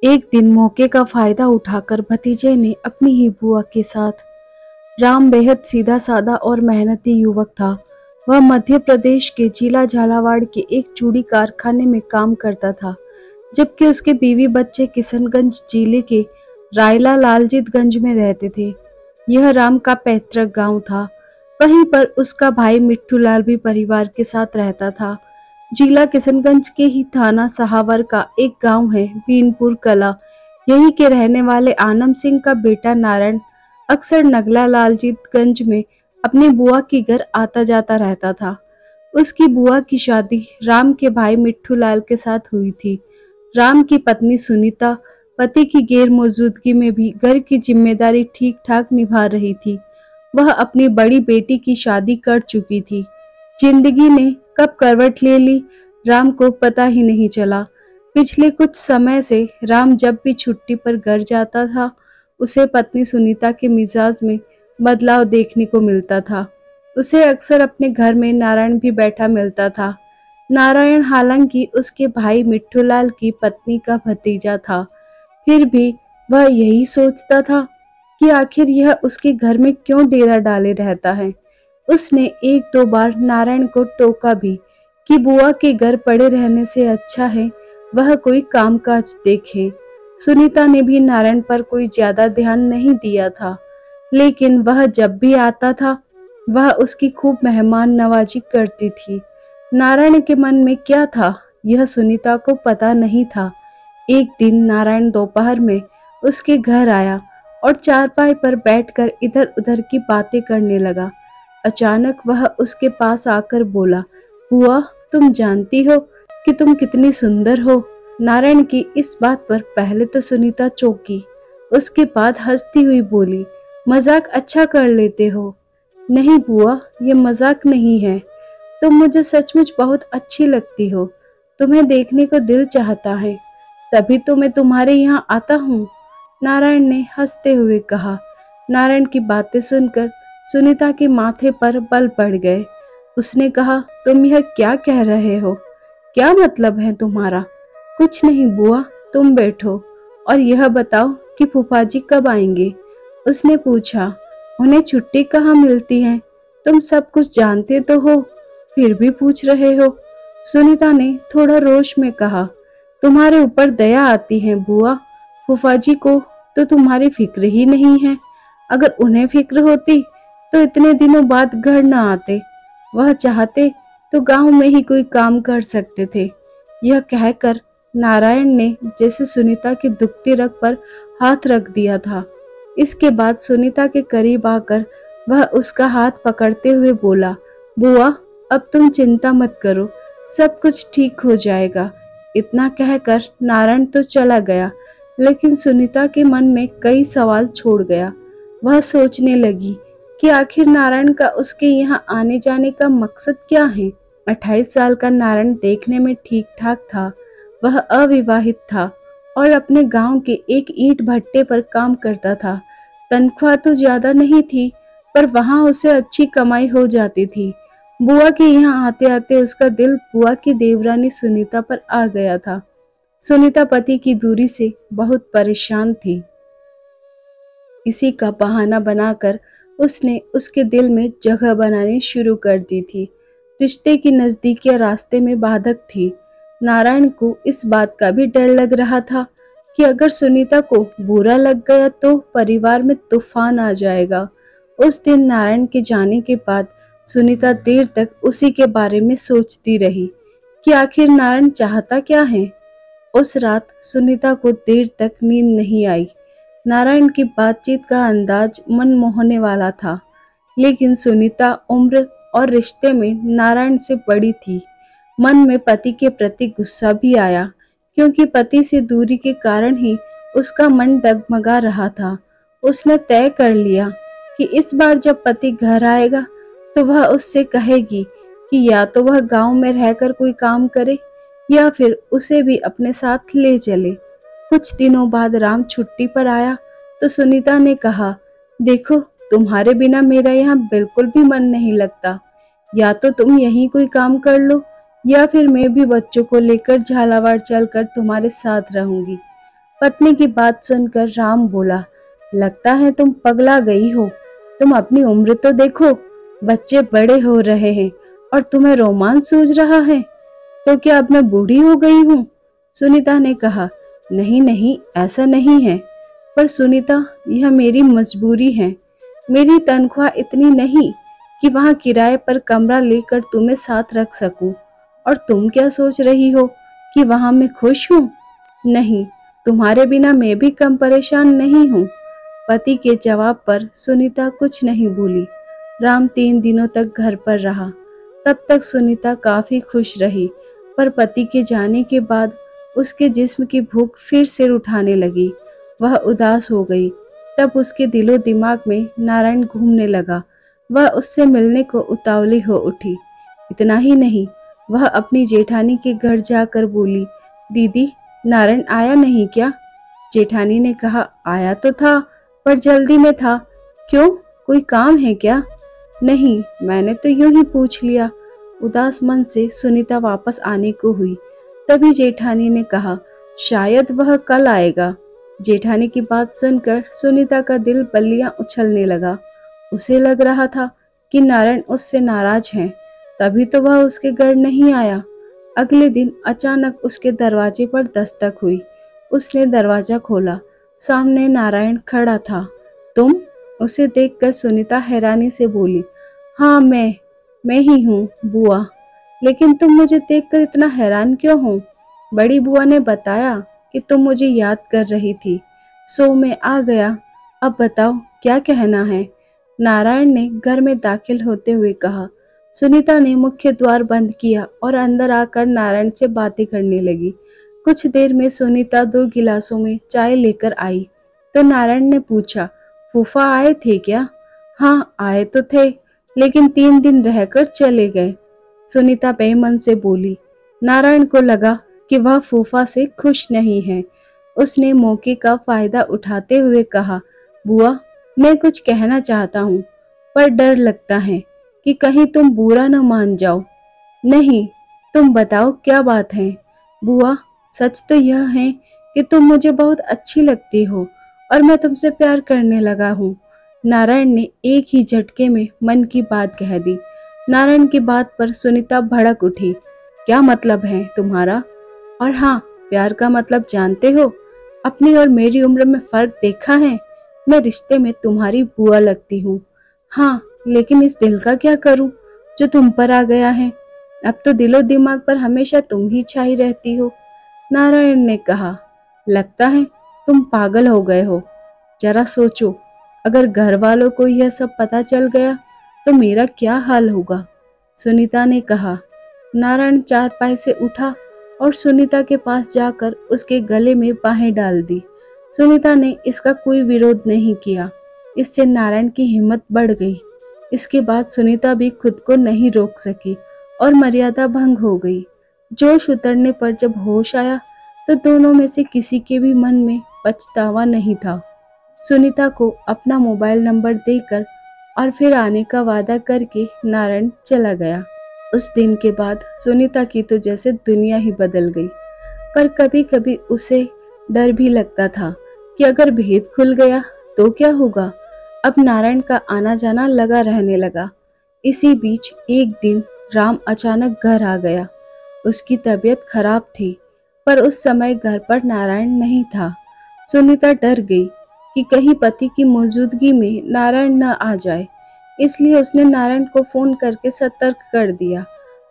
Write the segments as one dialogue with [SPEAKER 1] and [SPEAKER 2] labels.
[SPEAKER 1] एक दिन मौके का फायदा उठाकर भतीजे ने अपनी ही बुआ के साथ। राम बेहद सीधा साधा और मेहनती युवक था। वह मध्य प्रदेश के जिला झालावाड़ के एक चूड़ी कारखाने में काम करता था, जबकि उसके बीवी बच्चे किशनगंज जिले के रायला लालजीतगंज में रहते थे। यह राम का पैतृक गांव था। वहीं पर उसका भाई मिट्ठूलाल भी परिवार के साथ रहता था। जिला किशनगंज के ही थाना सहावर का एक गांव है बीनपुर कला। यहीं के रहने वाले आनंद सिंह का बेटा नारायण अक्सर नगला लालजीतगंज में अपने बुआ के घर आता जाता रहता था। उसकी बुआ की शादी राम के भाई मिट्ठूलाल के साथ हुई थी। राम की पत्नी सुनीता पति की गैर मौजूदगी में भी घर की जिम्मेदारी ठीक ठाक निभा रही थी। वह अपनी बड़ी बेटी की शादी कर चुकी थी। जिंदगी ने कब करवट ले ली, राम को पता ही नहीं चला। पिछले कुछ समय से राम जब भी छुट्टी पर घर जाता था, उसे पत्नी सुनीता के मिजाज में बदलाव देखने को मिलता था। उसे अक्सर अपने घर में नारायण भी बैठा मिलता था। नारायण हालांकि उसके भाई मिट्ठूलाल की पत्नी का भतीजा था, फिर भी वह यही सोचता था कि आखिर यह उसके घर में क्यों डेरा डाले रहता है। उसने एक दो बार नारायण को टोका भी कि बुआ के घर पड़े रहने से अच्छा है वह कोई कामकाज देखे। सुनीता ने भी नारायण पर कोई ज्यादा ध्यान नहीं दिया था, लेकिन वह जब भी आता था वह उसकी खूब मेहमान नवाजी करती थी। नारायण के मन में क्या था यह सुनीता को पता नहीं था। एक दिन नारायण दोपहर में उसके घर आया और चारपाई पर बैठकर इधर उधर की बातें करने लगा। अचानक वह उसके पास आकर बोला, बुआ, तुम जानती हो कि तुम कितनी सुंदर हो। नारायण की इस बात पर पहले तो सुनीता चौंकी, उसके बाद हंसती हुई बोली, मजाक अच्छा कर लेते हो। नहीं बुआ, ये मजाक नहीं है, तुम मुझे सचमुच बहुत अच्छी लगती हो। तुम्हें देखने को दिल चाहता है, तभी तो मैं तुम्हारे यहाँ आता हूँ, नारायण ने हंसते हुए कहा। नारायण की बातें सुनकर सुनीता के माथे पर बल पड़ गए। उसने कहा, तुम यह क्या कह रहे हो? क्या मतलब है तुम्हारा? कुछ नहीं बुआ, तुम बैठो और यह बताओ कि फूफा जी कब आएंगे? उसने पूछा। उन्हें छुट्टी कहाँ मिलती है? तुम सब कुछ जानते तो हो, फिर भी पूछ रहे हो? सुनीता ने थोड़ा रोष में कहा। तुम्हारे ऊपर दया आती है बुआ, फूफा जी को तो तुम्हारी फिक्र ही नहीं है। अगर उन्हें फिक्र होती तो इतने दिनों बाद घर न आते। वह चाहते तो गांव में ही कोई काम कर सकते थे। यह कहकर नारायण ने जैसे सुनीता के दुखती रग पर हाथ रख दिया था। इसके बाद सुनीता के करीब आकर वह उसका हाथ पकड़ते हुए बोला, बुआ, अब तुम चिंता मत करो, सब कुछ ठीक हो जाएगा। इतना कहकर नारायण तो चला गया, लेकिन सुनीता के मन में कई सवाल छोड़ गया। वह सोचने लगी कि आखिर नारायण का उसके यहाँ आने जाने का मकसद क्या है। 28 साल का नारायण देखने में ठीक ठाक था। वह अविवाहित था और अपने गांव के एक ईंट भट्टे पर काम करता था। तनख्वाह तो ज्यादा नहीं थी, पर वहां उसे अच्छी कमाई हो जाती थी। बुआ के यहाँ आते आते उसका दिल बुआ की देवरानी सुनीता पर आ गया था। सुनीता पति की दूरी से बहुत परेशान थी। इसी का बहाना बनाकर उसने उसके दिल में जगह बनानी शुरू कर दी थी। रिश्ते की नजदीकियां रास्ते में बाधक थी। नारायण को इस बात का भी डर लग रहा था कि अगर सुनीता को बुरा लग गया तो परिवार में तूफान आ जाएगा। उस दिन नारायण के जाने के बाद सुनीता देर तक उसी के बारे में सोचती रही कि आखिर नारायण चाहता क्या है। उस रात सुनीता को देर तक नींद नहीं आई। नारायण की बातचीत का अंदाज मन मोहने वाला था, लेकिन सुनीता उम्र और रिश्ते में नारायण से बड़ी थी। मन में पति के प्रति गुस्सा भी आया, क्योंकि पति से दूरी के कारण ही उसका मन डगमगा रहा था। उसने तय कर लिया कि इस बार जब पति घर आएगा तो वह उससे कहेगी कि या तो वह गांव में रहकर कोई काम करे या फिर उसे भी अपने साथ ले चले। कुछ दिनों बाद राम छुट्टी पर आया तो सुनीता ने कहा, देखो, तुम्हारे बिना मेरा यहाँ बिल्कुल भी मन नहीं लगता। या तो तुम यहीं कोई काम कर लो या फिर मैं भी बच्चों को लेकर झालावाड़ चलकर तुम्हारे साथ रहूंगी। पत्नी की बात सुनकर राम बोला, लगता है तुम पगला गई हो। तुम अपनी उम्र तो देखो, बच्चे बड़े हो रहे हैं और तुम्हें रोमांस सूझ रहा है। तो क्या अब मैं बूढ़ी हो गई हूँ? सुनीता ने कहा, नहीं नहीं, ऐसा नहीं है। पर सुनीता, यह मेरी मजबूरी है। मेरी तनख्वाह इतनी नहीं कि वहां किराए पर कमरा लेकर तुम्हें साथ रख सकूं। और तुम क्या सोच रही हो कि वहां मैं खुश हूँ? नहीं, तुम्हारे बिना मैं भी कम परेशान नहीं हूँ। पति के जवाब पर सुनीता कुछ नहीं बोली। राम 3 दिनों तक घर पर रहा। तब तक सुनीता काफी खुश रही, पर पति के जाने के बाद उसके जिस्म की भूख फिर सिर उठाने लगी। वह उदास हो गई। तब उसके दिलो दिमाग में नारायण घूमने लगा। वह उससे मिलने को उतावली हो उठी। इतना ही नहीं, वह अपनी जेठानी के घर जाकर बोली, दीदी, नारायण आया नहीं क्या? जेठानी ने कहा, आया तो था, पर जल्दी में था। क्यों, कोई काम है क्या? नहीं, मैंने तो यूं ही पूछ लिया। उदास मन से सुनीता वापस आने को हुई। तभी जेठानी ने कहा, शायद वह कल आएगा। जेठानी की बात सुनकर सुनीता का दिल बल्लियां उछलने लगा। उसे लग रहा था कि नारायण उससे नाराज है, तभी तो वह उसके घर नहीं आया। अगले दिन अचानक उसके दरवाजे पर दस्तक हुई। उसने दरवाजा खोला। सामने नारायण खड़ा था। तुम? उसे देखकर सुनीता हैरानी से बोली, हाँ मैं ही हूँ बुआ। लेकिन तुम मुझे देखकर इतना हैरान क्यों हो? बड़ी बुआ ने बताया कि तुम मुझे याद कर रही थी, सो मैं आ गया। अब बताओ क्या कहना है? नारायण ने घर में दाखिल होते हुए कहा। सुनीता ने मुख्य द्वार बंद किया और अंदर आकर नारायण से बातें करने लगी। कुछ देर में सुनीता 2 गिलासों में चाय लेकर आई तो नारायण ने पूछा, फूफा आए थे क्या? हाँ, आए तो थे, लेकिन 3 दिन रहकर चले गए। सुनीता बेमन से बोली। नारायण को लगा कि वह फूफा से खुश नहीं है। उसने मौके का फायदा उठाते हुए कहा, बुआ, मैं कुछ कहना चाहता हूँ, पर डर लगता है कि कहीं तुम बुरा न मान जाओ। नहीं, तुम बताओ क्या बात है? बुआ, सच तो यह है कि तुम मुझे बहुत अच्छी लगती हो और मैं तुमसे प्यार करने लगा हूँ। नारायण ने एक ही झटके में मन की बात कह दी। नारायण की बात पर सुनीता भड़क उठी। क्या मतलब है तुम्हारा? और हाँ, प्यार का मतलब जानते हो? अपनी और मेरी उम्र में फर्क देखा है? मैं रिश्ते में तुम्हारी बुआ लगती हूँ। हाँ, लेकिन इस दिल का क्या करूँ जो तुम पर आ गया है? अब तो दिलो दिमाग पर हमेशा तुम ही छाई रहती हो। नारायण ने कहा, लगता है तुम पागल हो गए हो। जरा सोचो, अगर घर वालों को यह सब पता चल गया तो मेरा क्या हाल होगा? सुनीता ने कहा। नारायण चारपाई से उठा और सुनीता के पास जाकर उसके गले में बाहें डाल दी। सुनीता ने इसका कोई विरोध नहीं किया। इससे नारायण की हिम्मत बढ़ गई। इसके बाद सुनीता भी खुद को नहीं रोक सकी और मर्यादा भंग हो गई। जोश उतरने पर जब होश आया तो दोनों में से किसी के भी मन में पछतावा नहीं था। सुनीता को अपना मोबाइल नंबर देकर और फिर आने का वादा करके नारायण चला गया। उस दिन के बाद सुनीता की तो जैसे दुनिया ही बदल गई। पर कभी कभी उसे डर भी लगता था कि अगर भेद खुल गया तो क्या होगा। अब नारायण का आना जाना लगा रहने लगा। इसी बीच एक दिन राम अचानक घर आ गया। उसकी तबीयत खराब थी, पर उस समय घर पर नारायण नहीं था। सुनीता डर गई कि कहीं पति की मौजूदगी में नारायण न आ जाए, इसलिए उसने नारायण को फोन करके सतर्क कर दिया।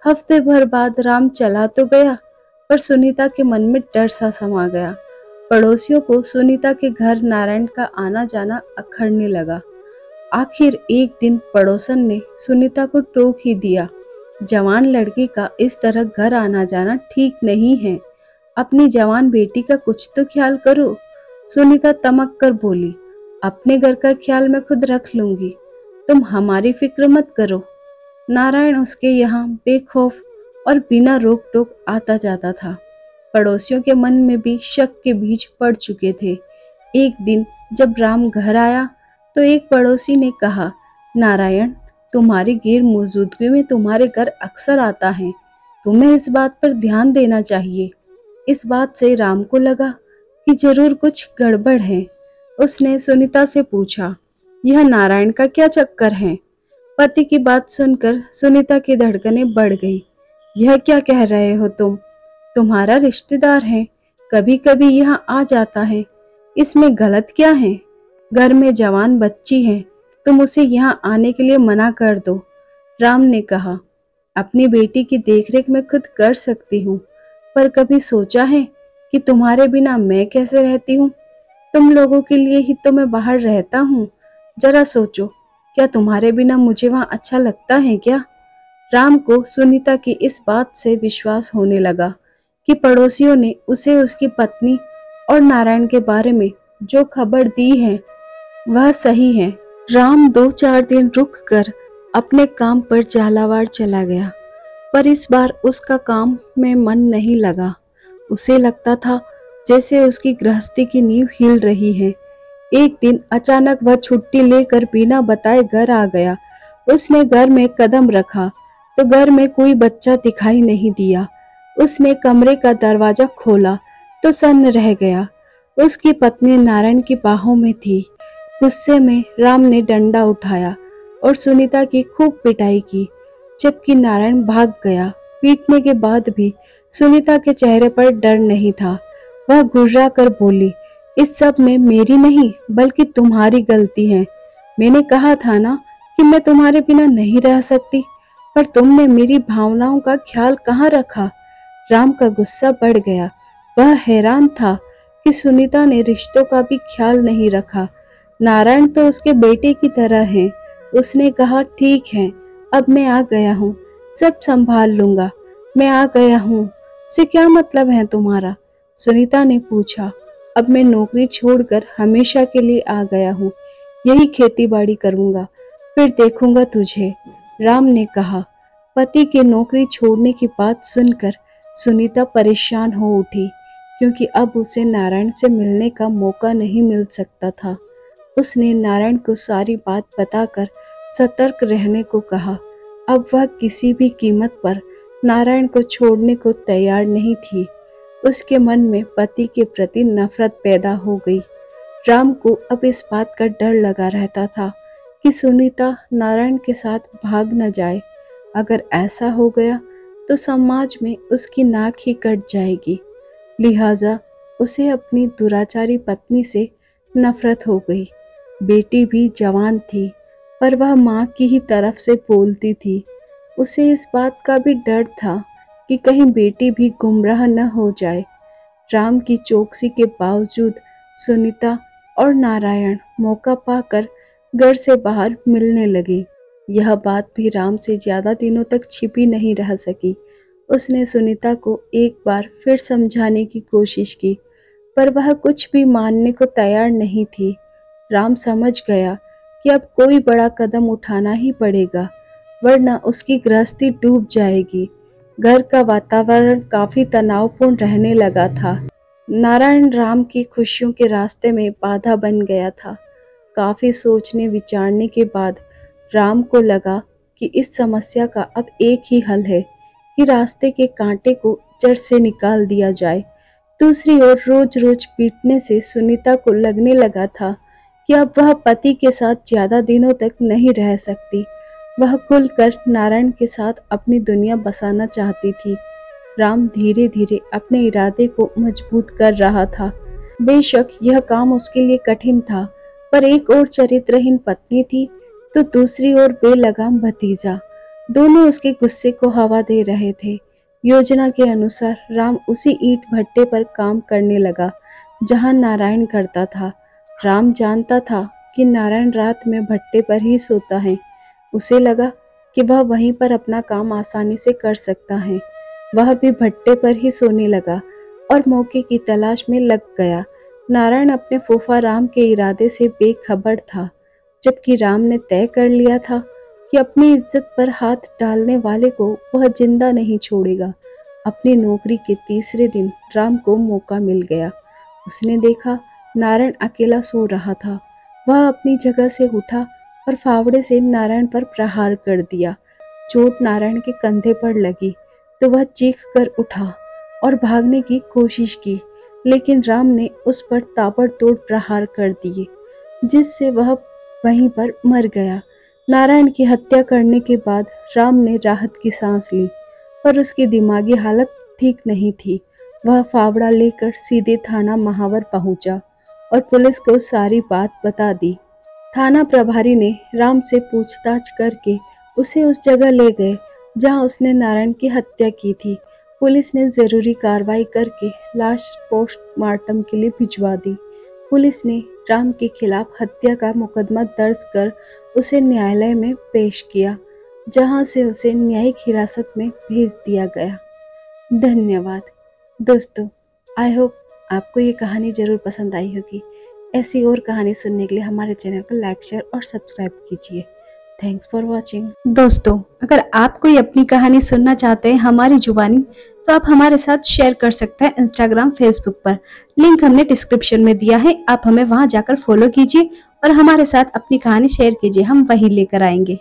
[SPEAKER 1] हफ्ते भर बाद राम चला तो गया, पर सुनीता के मन में डर सा समा गया। पड़ोसियों को सुनीता के घर नारायण का आना जाना अखरने लगा। आखिर एक दिन पड़ोसन ने सुनीता को टोक ही दिया, जवान लड़की का इस तरह घर आना जाना ठीक नहीं है। अपनी जवान बेटी का कुछ तो ख्याल करो। सुनीता तमक कर बोली, अपने घर का ख्याल मैं खुद रख लूंगी, तुम हमारी फिक्र मत करो। नारायण उसके यहाँ बेखौफ और बिना रोक टोक आता जाता था। पड़ोसियों के मन में भी शक के बीज पड़ चुके थे। एक दिन जब राम घर आया तो एक पड़ोसी ने कहा, नारायण तुम्हारी गैर मौजूदगी में तुम्हारे घर अक्सर आता है, तुम्हें इस बात पर ध्यान देना चाहिए। इस बात से राम को लगा कि जरूर कुछ गड़बड़ है। उसने सुनीता से पूछा, यह नारायण का क्या चक्कर है? पति की बात सुनकर सुनीता की धड़कनें बढ़ गई। यह क्या कह रहे हो तुम? तुम्हारा रिश्तेदार है, कभी कभी यहाँ आ जाता है, इसमें गलत क्या है? घर में जवान बच्ची है, तुम उसे यहाँ आने के लिए मना कर दो। राम ने कहा, अपनी बेटी की देखरेख मैं खुद कर सकती हूँ, पर कभी सोचा है कि तुम्हारे बिना मैं कैसे रहती हूँ? तुम लोगों के लिए ही तो मैं बाहर रहता हूँ। जरा सोचो, क्या तुम्हारे बिना मुझे वहां अच्छा लगता है क्या? राम को सुनीता की इस बात से विश्वास होने लगा कि पड़ोसियों ने उसे उसकी पत्नी और नारायण के बारे में जो खबर दी है वह सही है। राम 2-4 दिन रुक कर अपने काम पर झालावाड़ चला गया, पर इस बार उसका काम में मन नहीं लगा। उसे लगता था जैसे उसकी गृहस्थी की नींव हिल रही है। एक दिन अचानक वह छुट्टी लेकर बिना बताए घर आ गया। उसने घर में कदम रखा तो घर में कोई बच्चा दिखाई नहीं दिया। उसने कमरे का दरवाजा खोला तो सन्न रह गया। उसकी पत्नी नारायण की बाहों में थी। गुस्से में राम ने डंडा उठाया और सुनीता की खूब पिटाई की, जबकि नारायण भाग गया। पीटने के बाद भी सुनीता के चेहरे पर डर नहीं था। वह घुर्रा कर बोली, इस सब में मेरी नहीं बल्कि तुम्हारी गलती है। मैंने कहा था ना कि मैं तुम्हारे बिना नहीं रह सकती, पर तुमने मेरी भावनाओं का ख्याल कहाँ रखा? राम का गुस्सा बढ़ गया। वह हैरान था कि सुनीता ने रिश्तों का भी ख्याल नहीं रखा। नारायण तो उसके बेटे की तरह है। उसने कहा, ठीक है, अब मैं आ गया हूँ, सब संभाल लूंगा। मैं आ गया हूँ से क्या मतलब है तुम्हारा? सुनीता ने पूछा। अब मैं नौकरी छोड़कर हमेशा के लिए आ गया हूँ, यही खेती बाड़ी करूंगा, फिर देखूंगा तुझे, राम ने कहा। पति के नौकरी छोड़ने की बात सुनकर सुनीता परेशान हो उठी, क्योंकि अब उसे नारायण से मिलने का मौका नहीं मिल सकता था। उसने नारायण को सारी बात बताकर सतर्क रहने को कहा। अब वह किसी भी कीमत पर नारायण को छोड़ने को तैयार नहीं थी। उसके मन में पति के प्रति नफरत पैदा हो गई। राम को अब इस बात का डर लगा रहता था कि सुनीता नारायण के साथ भाग न जाए। अगर ऐसा हो गया तो समाज में उसकी नाक ही कट जाएगी। लिहाजा उसे अपनी दुराचारी पत्नी से नफरत हो गई। बेटी भी जवान थी, पर वह माँ की ही तरफ से बोलती थी। उसे इस बात का भी डर था कि कहीं बेटी भी गुमराह न हो जाए। राम की चौकसी के बावजूद सुनीता और नारायण मौका पाकर घर से बाहर मिलने लगे। यह बात भी राम से ज्यादा दिनों तक छिपी नहीं रह सकी। उसने सुनीता को एक बार फिर समझाने की कोशिश की, पर वह कुछ भी मानने को तैयार नहीं थी। राम समझ गया कि अब कोई बड़ा कदम उठाना ही पड़ेगा, वरना उसकी गृहस्थी डूब जाएगी। घर का वातावरण काफी तनावपूर्ण रहने लगा था। नारायण राम की खुशियों के रास्ते में बाधा बन गया था। काफी सोचने विचारने के बाद राम को लगा कि इस समस्या का अब एक ही हल है कि रास्ते के कांटे को जड़ से निकाल दिया जाए। दूसरी ओर रोज रोज पीटने से सुनीता को लगने लगा था कि अब वह पति के साथ ज्यादा दिनों तक नहीं रह सकती। वह खुलकर नारायण के साथ अपनी दुनिया बसाना चाहती थी। राम धीरे धीरे अपने इरादे को मजबूत कर रहा था। बेशक यह काम उसके लिए कठिन था, पर एक ओर चरित्रहीन पत्नी थी तो दूसरी ओर बेलगाम भतीजा। दोनों उसके गुस्से को हवा दे रहे थे। योजना के अनुसार राम उसी ईंट भट्टे पर काम करने लगा जहां नारायण करता था। राम जानता था कि नारायण रात में भट्टे पर ही सोता है। उसे लगा कि वह वहीं पर अपना काम आसानी से कर सकता है। वह भी भट्टे पर ही सोने लगा और मौके की तलाश में लग गया। नारायण अपने फूफा राम के इरादे से बेखबर था, जबकि राम ने तय कर लिया था कि अपनी इज्जत पर हाथ डालने वाले को वह जिंदा नहीं छोड़ेगा। अपनी नौकरी के तीसरे दिन राम को मौका मिल गया। उसने देखा नारायण अकेला सो रहा था। वह अपनी जगह से उठा और फावड़े से नारायण पर प्रहार कर दिया। चोट नारायण के कंधे पर लगी तो वह चीख कर उठा और भागने की कोशिश की, लेकिन राम ने उस पर ताबड़तोड़ प्रहार कर दिए, जिससे वह वहीं पर मर गया। नारायण की हत्या करने के बाद राम ने राहत की सांस ली, पर उसकी दिमागी हालत ठीक नहीं थी। वह फावड़ा लेकर सीधे थाना महावर पहुंचा और पुलिस को सारी बात बता दी। थाना प्रभारी ने राम से पूछताछ करके उसे उस जगह ले गए जहां उसने नारायण की हत्या की थी। पुलिस ने जरूरी कार्रवाई करके लाश पोस्टमार्टम के लिए भिजवा दी। पुलिस ने राम के खिलाफ हत्या का मुकदमा दर्ज कर उसे न्यायालय में पेश किया, जहां से उसे न्यायिक हिरासत में भेज दिया गया। धन्यवाद दोस्तों। आई होप आपको ये कहानी जरूर पसंद आई होगी। ऐसी और कहानी सुनने के लिए हमारे चैनल को लाइक, शेयर और सब्सक्राइब कीजिए। Thanks for watching. दोस्तों, अगर आप कोई अपनी कहानी सुनना चाहते हैं हमारी जुबानी, तो आप हमारे साथ शेयर कर सकते हैं इंस्टाग्राम, फेसबुक पर। लिंक हमने डिस्क्रिप्शन में दिया है, आप हमें वहां जाकर फॉलो कीजिए और हमारे साथ अपनी कहानी शेयर कीजिए, हम वही लेकर आएंगे।